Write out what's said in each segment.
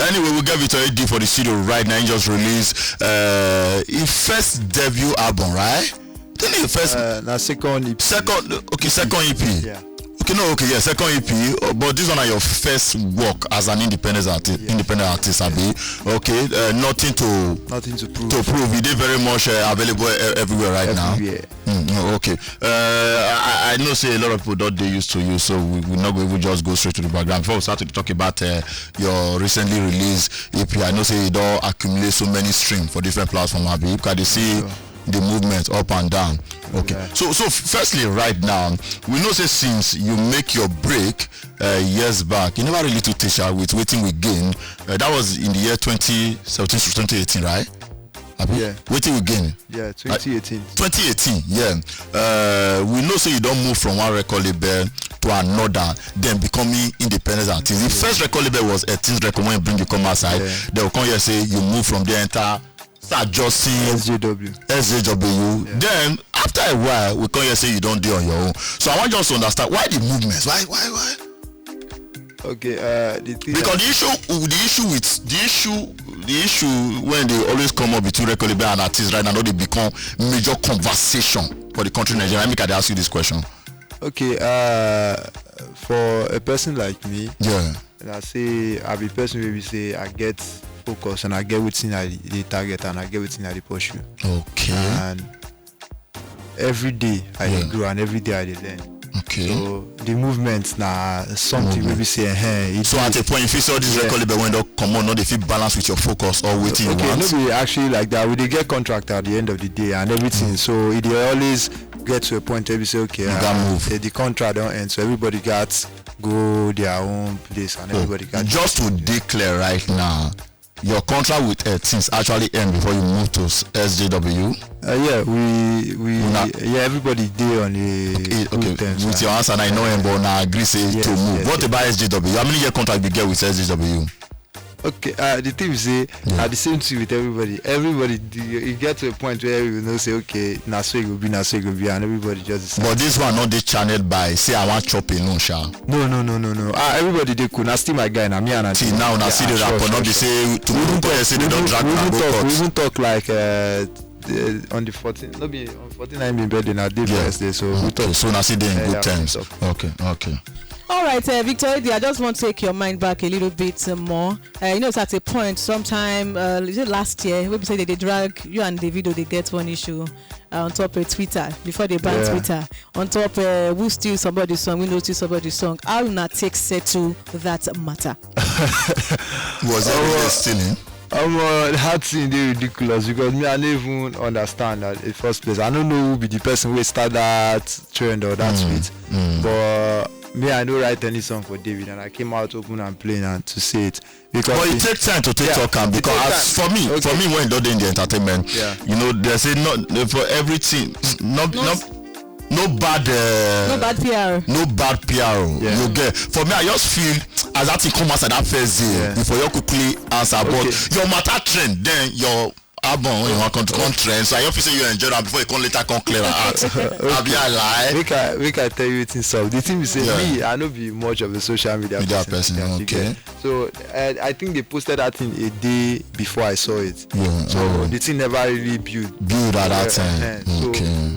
Anyway, we'll get Victor AD for the studio right now. He just released his first debut album, right? Didn't he first? Second EP. Second EP. Yeah. Second EP. But this one are your first work as an independent artist. Yeah. Independent artist, Abi. Okay. Nothing to prove. It is very much available everywhere right now. Okay. I know say a lot of people don't they used to you, so we're not going to just go straight to the background. Before we start to talk about your recently released EP, I know say you don't accumulate so many streams for different platforms, Abi. Because they see the movement up and down. Okay. Yeah. So firstly, right now, we know say since you make your break years back, you never really took teacher with Wetin We Gain. That was in the year 2017 to 2018, right? Yeah. Wetin We Gain. Yeah, 2018. 2018, yeah. We know say you don't move from one record label to another, then becoming independent artist. The first record label was Artiste record when you bring you come outside. Yeah. They will come here say you move from the entire start just seeing SJW. Yeah. Then after a while we come here say you don't do on your own. So I want just to understand why the movements. Why? Okay, because the issue when they always come up between record label and artists right now, they become major conversation for the country Nigeria. Let me ask you this question. Okay, for a person like me, and I say I be person where we say I get focus and I get within the target and I get within the pursue. Okay. And every day I grow and every day I learn. Okay. So the movement now something maybe say so at a point if you saw this record label when they come on, not if you balance with your focus or waiting you want. Okay, no be actually like that. We dey get contract at the end of the day and everything. So it always get to a point where we say okay, the contract don't end, so everybody got go their own place and everybody got just to declare right now. Your contract with Artiste actually end before you move to SJW? Everybody did on the terms. With your answer, I know him, but now agree say to move. What about SJW? How many year contract you get with SJW? Okay, the thing is say at the same thing with everybody. You get to a point where you know say okay, now so it will be, and everybody just decide. But this one not they channeled by say I want chop alone, sha. No. Everybody they could. Now still my guy. Now me and I. See now, see the rapper not be say to say they don't drag. We even talk like on the 14th. No be on 14th I been birthday now day Thursday. So we talk. So now see they in good terms. Okay. All right, Victor, I just want to take your mind back a little bit more. You know, it's at a point, sometime last year, we say they drag you and Davido, they get one issue on top of Twitter before they ban Twitter. On top, who steal somebody's song, we know steal somebody's song. How will not take settle that matter? Was it stealing? That thing is ridiculous because me I don't even understand that in the first place. I don't know who be the person who start that trend or that tweet, but me I don't write any song for David and I came out open and plain and to say it because it takes time to take talk because for me when you do in the entertainment, you know they say not for everything no bad PR. No bad PR. You get. For me, I just feel as that thing come out that first day before you quickly answer. But your matter trend, then your album you want to trend. So I often say you enjoy that before you can later come clear out. I'll be a lie. We can tell you it in so. The thing is say me, I don't be much of a social media person. Okay. So I think they posted that thing a day before I saw it. So the thing never really build at that time. So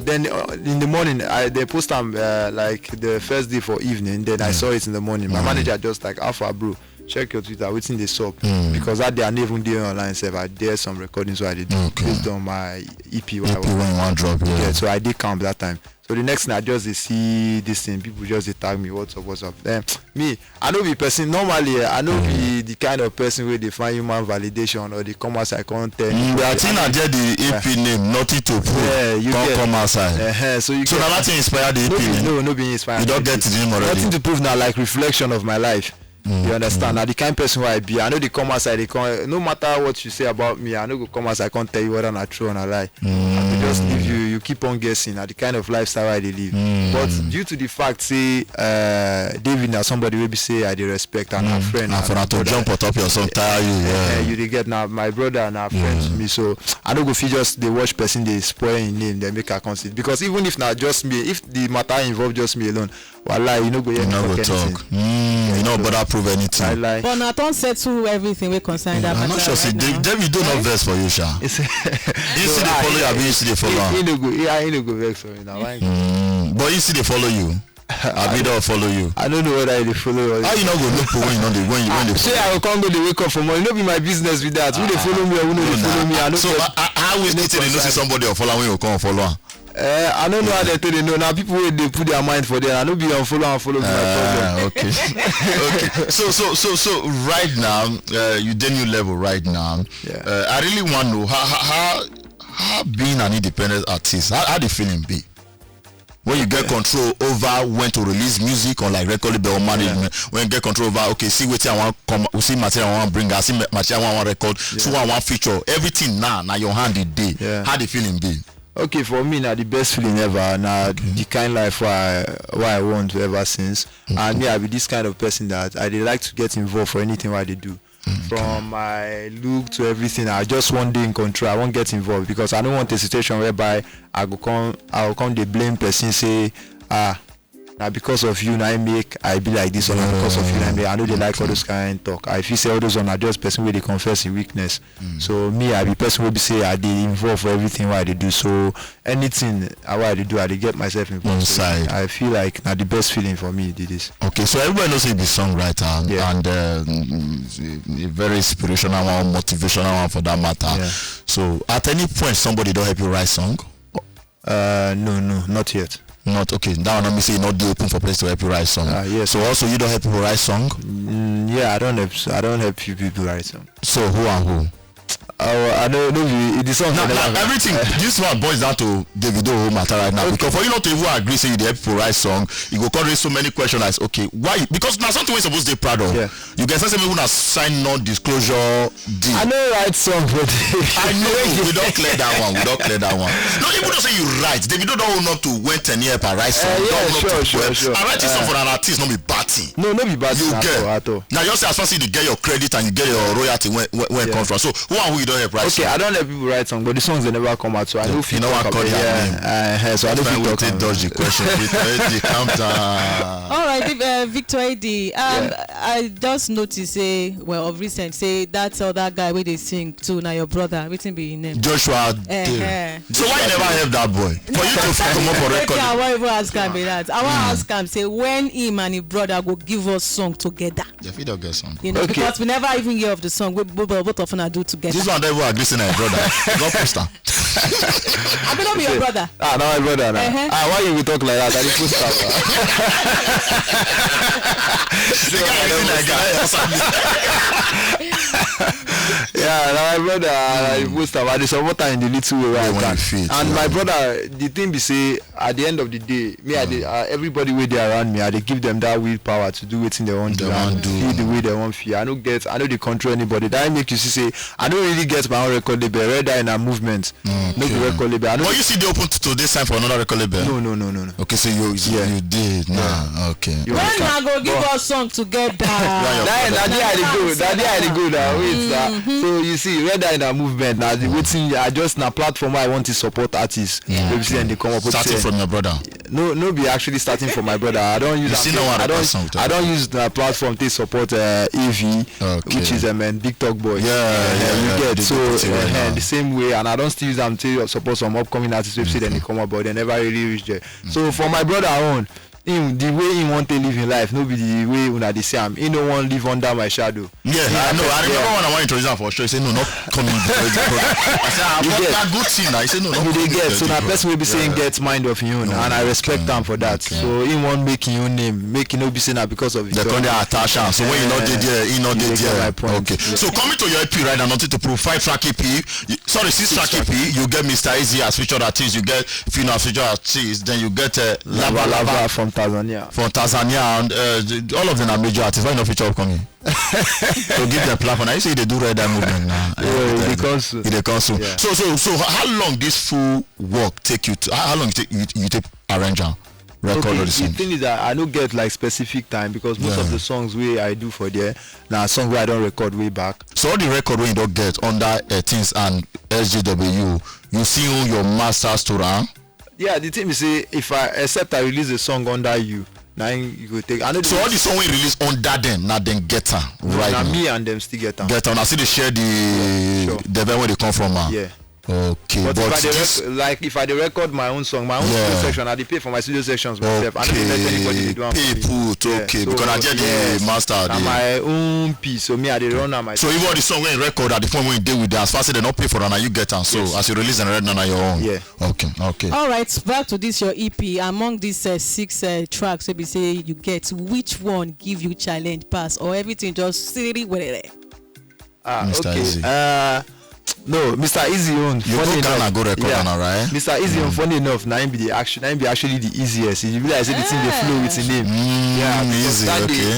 then in the morning they post them like the first day for evening. Then I saw it in the morning. My manager just like Alpha bro. Check your Twitter, waiting the sub because that day I never did online self. I did some recordings so I did based on my EP when I want drop. So I did camp that time. So the next thing I just see this thing, people just tag me, what's up. Then me, I don't be person normally. I don't be the kind of person where they find human validation or they come outside content. I think I get the EP name, nothing to prove. You come outside. So now that thing inspired the EP name. No, being inspired. You don't get the name already. Nothing to prove now, like reflection of my life. You understand? Now the kind of person who I be, I know they come outside, no matter what you say about me, I know go come outside, I can't tell you whether I'm true or not lie. I will just leave you keep on guessing at the kind of lifestyle I live. But due to the fact, say David now somebody will be say I respect and our friend. And for that to jump on top your son tire you. You get now my brother and our friends with me. So I don't go feel just they watch person they spoil in name, they make a conceit. Because even if not just me, if the matter involve just me alone, Wallah, you no go hear me go talk talk. You no bother prove anything. Lie. But now don't settle everything we concern that I'm matter. not sure. See, Right now. David do not vex for you, Sha. You see they follow you, I mean you see they follow. He no go vex for me now. But you see they follow you. I don't follow you. I don't know whether they follow. How you not go look for when you know when they say I will come go they wake up for money. No be my business with that. Who they follow me or who no they follow me? I don't so how is it they know see somebody or follow when you come follow? I don't know how they tell they know. Now people they put their mind for them. I don't be unfollow and follow me. Okay. Okay. So right now, you the new level right now. Yeah. I really want to know how being an independent artist, how the feeling be? When you get control over when to release music on like record label or management, when you get control over see what I want come, we see material I want bring, I see material I want record, so I want feature, everything now your hand the day. Yeah. How the feeling be? Okay, for me now the best feeling ever. Now the kind life why I want ever since. And me I be this kind of person that I dey like to get involved for anything what they do. From my look to everything, I just want day in control. I won't get involved because I don't want a situation whereby I will come they blame person say now because of you now I be like this or now because of you now I know they like all those kind of talk. I feel say all those on are just person where they confess in weakness. So me I be person will be say I dey involved for everything what they do. So anything what they do I dey get myself involved. So I feel like now the best feeling for me did this. Okay, so everybody knows you be songwriter and a very inspirational one, motivational one for that matter. Yeah. So at any point somebody don't help you write song? No, not yet. Not okay. That one me say not the open for place to help you write song. Yes. So also you don't help people write song? Yeah, I don't help you people write song. So who and who? I don't know the song. Now everything this one boils down to Davido matter right now. Because for you not to even agree say you help people write song, you go raise so many questions as okay, why? Because now something we're supposed to be proud of. Yeah. You can say people have signed non-disclosure deal. I know write song, but I know we don't clear that one. No, even though say you write, Davido don't own up to when 10 years per write song. Sure. I write song for an artist, not be batty. No be bad. You get at all. now you say as far as you get your credit and you get your royalty when it comes from. So who and who you don't help write okay, song? I don't let people write song, but the songs they never come out, so I know you know what call that name. So I know we people take dodge the question. Calm down. All right, Victor Eddie. I just noticed of recent that other guy where they sing too. Now your brother, Wetin be his name? Joshua. So why you never help that boy? For you to come up for record. I want even ask him that. I want ask him say when him and his brother go give us song together. If he don't get song. You know, because we never even hear of the song we both of them do together. This one never agree say na your brother. God poster. I will not be your brother. Now my brother now. Why you will talk like that? I didn't put stuff. Yeah, now my brother I put stuff. I support her in the little way where I can. And my brother, the thing be say at the end of the day, me everybody way they around me, I they give them that willpower to do it in their own do the way they want feel. I know they control anybody. That make you see say I don't really get my own record label. Red Eye in a movement. No the record label. But you see they open to this time for another record label? No. Okay, so you did. Nah, okay. When I go give us song together. That day I go now. Wait, so you see, Red Eye in a movement. Now the Wetin I just na platform where I want to support artists. Maybe and they come up with starting from your brother. No, be actually starting from my brother. I don't use. I don't use the platform to support AV, which is Big Talk Boy. Yeah, you get so the same way, and I don't still use them to support some upcoming artists. Website then they come up, but they never really reach there. So for my brother own, the way he want to live in life, no be the way una dey see am. He no want live under my shadow. Yeah, I know. I remember when I want to introduce him for sure. He said no, not coming. I said I'm not that good thing. He said no, not coming. Get so that person will be saying get mind of his own, and I respect him for that. So he want make his own name, make him no be saying that because of the kind of attachment. So when you not did there, he not did there. Okay. So coming to your EP right now, nothing to prove 5-track EP. Sorry, 6-track EP. You get Mr. Easy as featured artist. You get Fino as featured artist. Then you get Lava from Tanzania. From Tanzania, and all of them are major artists. Why not feature upcoming? To give them platform. I say they do Red Eye movement now. Yeah, they console. Yeah. So how long this full work take you to? How long you take arrange and record all the songs? The thing is that I don't get like specific time because most of the songs where I do for there now songs where I don't record way back. So all the record when you don't get under things and SJW, you see who your masters to run. Yeah, the thing is say if I release a song under you, Now you go take. I know. So all the song we release under them, now then get her right now. Now Me and them still get her. Get her. Now see they share the event where they come from. Yeah. Okay, but if I record my own song, my own studio section, I pay for my studio sections myself. I don't let anybody do it. Okay, because I get the master. My own piece, so me I dey run on my. So even the song when you record at the point when you deal with that, as far as they not pay for it, now you get them. So as you release and read now your own. Yeah. Okay. All right, back to this your EP. Among these 6 tracks, maybe say you get, which one give you challenge pass or everything just silly with it? Mr. Okay. Easy. No, Mr. Easy on. You funny go enough, go record now, right? Mr. Easy on. Funny enough, now be actually the easiest. You realize the thing they flow with the name. Easy.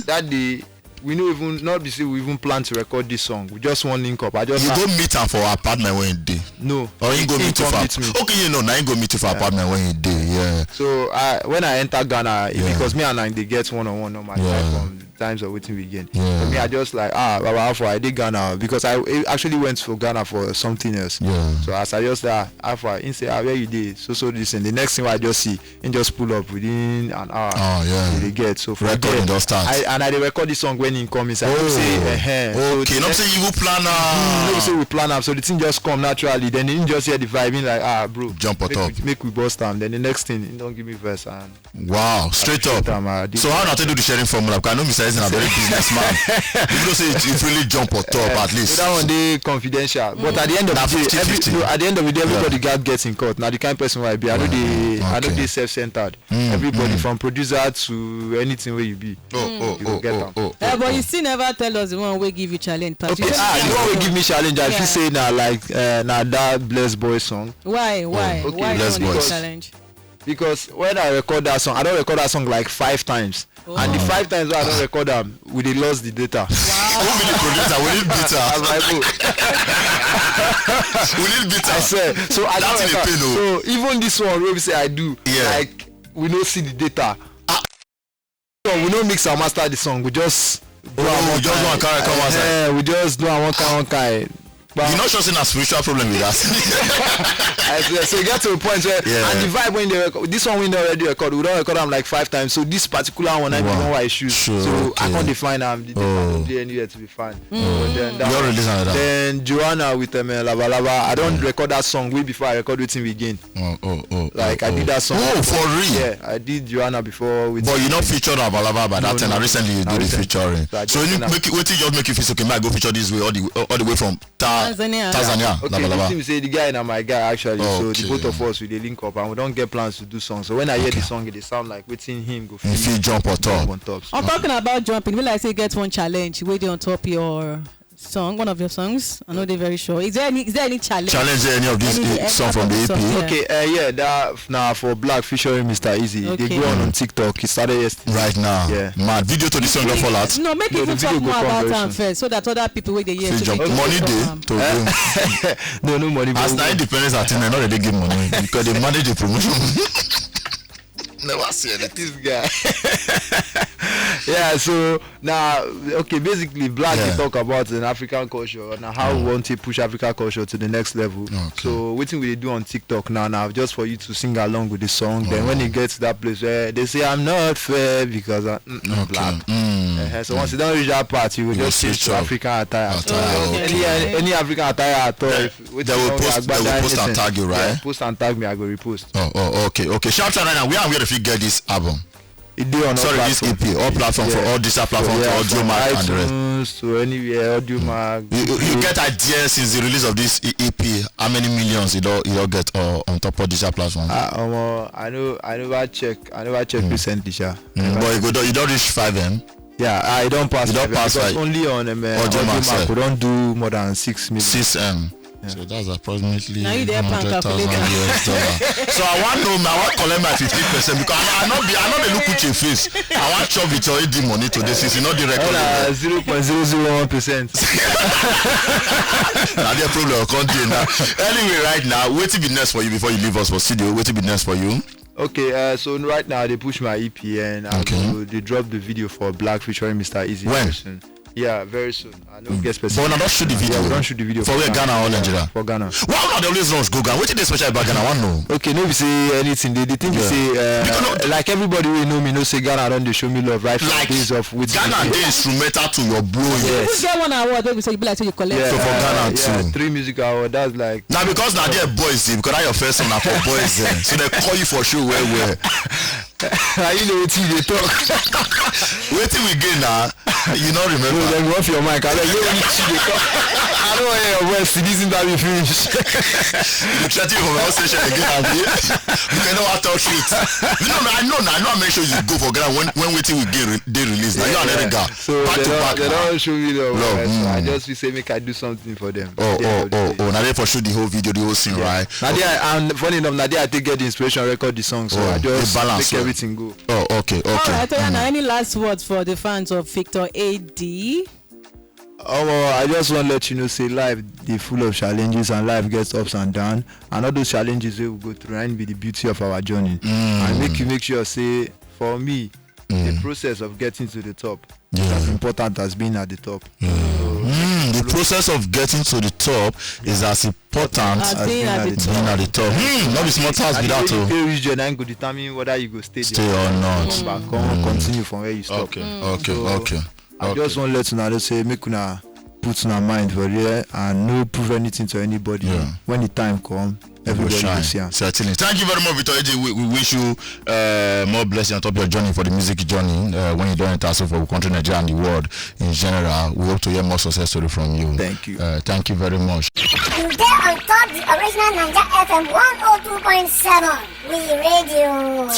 That day, we know even not be say we even plan to record this song. We just want link up. You go meet her for apartment when you day. No. Or you go meet her for. Okay, now you go meet her for apartment when you day. Yeah. So when I enter Ghana, because me and I they get one-on-one on my time from times of Wetin begin. For me, I just like Baba Alpha, I did Ghana because I actually went for Ghana for something else. So as I just Alpha, he say where you did so this and the next thing I just see and just pull up within an hour. They get so for recording does start. I record this song when he come inside. Okay, not say you will plan no say we plan up. So the thing just come naturally. Then he just hear the vibe like bro, jump on top. Make we bust time. Then the next thing he don't give me verse and straight up. So how not to do the sharing formula? Because I know Mr. Is a very businessman. You know say it really jump on top at least. So that one day confidential. But at the end of the day, everybody gets in court. Now the kind of person where I be, I know they self-centered. Everybody from producer to anything where you be. You get them. But you still never tell us the one way give you challenge. The one will give me challenge. I feel say now like that Blessed Boy song. Why? Why Blessed don't you Boys. challenge? Because when I record that song, I don't record that song like 5 times. And the 5 times I don't record them, we dey lost the data. Who be the producer? We need beater. We need beater. I said so. I don't record. So even this one, where we say I do, like we don't see the data. So we don't mix and master the song. We just do one carry. We just do one kind. You're not sure saying a spiritual problem with us. So you get to a point where and the vibe when they record this one we don't already record, we don't record them like 5 times. So this particular one I don't know why I choose. So I can't define them. The data don't anywhere to be fine. But then then Joanna with Lava Lava, I don't record that song way before I record Wetin Begin. I did that song. For real? Yeah, I did Joanna before with. But you not featured Lava Lava by that time. Recently you do the featuring. So you make it Wetin just make you feel okay, I go feature this way all the way from Tanzania. Okay, say the guy and my guy actually. So the both of us we dey link up and we don't get plans to do songs. So when I hear the song, it sound like waiting him go. If jump on top. I'm talking about jumping. Will I say get one challenge? Wait on top your song, one of your songs. I know they're very sure. Is there any challenge? Challenge any of these song from the EP? Okay, that now for Black featuring Mr. Easy. They go on TikTok. It started yesterday. Right now. Yeah. Man, video to the song don't fall out. No, make it talk more about them first, so that other people wait the year to money day to go. No money. As the independence at not really give money because they manage the promotion. Never see this guy. So now basically Black we talk about an African culture and how we want to push African culture to the next level. So what we do on TikTok now just for you to sing along with the song. Then when it gets to that place where they say I'm not fair because I'm Black. So once you don't reach that part, you will just switch to African attire. Any African attire at all. They will post and tag you, right? Post and tag me, I go repost. Okay. Shout out right now. We are going to get this album. This EP, all platforms for all digital platforms, Audio Mark and the rest. To anywhere, Audio Mark. You get ideas since the release of this EP. How many millions you all get on top of digital platforms? I never check recently, but you don't reach 5M. Yeah, I don't pass. You don't pass because only on Audio Mark we don't do more than 6 million. 6M. So that's approximately $100,000. So I want to collect my 15% because I not the look with your face. I want chop with your AD money today since you know the record. 0.001%. Now the problem continue now. Anyway, right now, Wetin be next for you before you leave us for studio? Wetin be next for you? Okay, so right now they push my EP and they drop the video for Black featuring Mr. Easy. When? Yeah, very soon. I don't get specific. But we don't shoot the video. Yeah, we don't shoot the video for where Ghana or Nigeria. For Ghana. Why not they always rush go Ghana? What did they special about Ghana? I want know. Okay, no, we say anything. They think we say like everybody will know me. No say Ghana don't they show me love right from like days of with Ghana they instrumental to your bro. Yes. You get one award where we say you be like so you collect. So for Ghana too. 3 music awards. That's like. Now because now they're boys, because that your first one are for boys then. So they call you for sure where. You know what they talk. Wetin we gain now? You don't remember. No, then go off your mic. I don't hear your voice. This interview finish. You try to from our station again, Abi. You cannot talk shit. No, I know. I make sure you go for Ghana when Wetin we get they release. Now you are letting go. So back to back. They don't show me the love. So I just say make I do something for them. Oh. Now they for sure the whole video, the whole scene, right? Nadia, and funny enough, Nadia I take get the inspiration, record the song, so I just make everything go. Oh, okay. Alright, any last words for the fans of Victor AD? I just want to let you know, say life they full of challenges and life gets ups and downs, and all those challenges we will go through and be the beauty of our journey. And make sure say for me the process of getting to the top is as important as being at the top. The process of getting to the top is as important as being at the top. Not be small task without to pay reach there and go determine whether you go stay or not. Come back, continue from where you stop. Okay. I just want to let you know, say make una put una mind for there and no prove anything to anybody. When the time come, everybody will see. Certainly. Thank you very much, Victor AJ. We wish you more blessing on top of your journey for the music journey. When you don't enter so for the country, Nigeria and the world in general, we hope to hear more success story from you. Thank you. Thank you very much. You get on top the original Naija FM 102.7. We radio.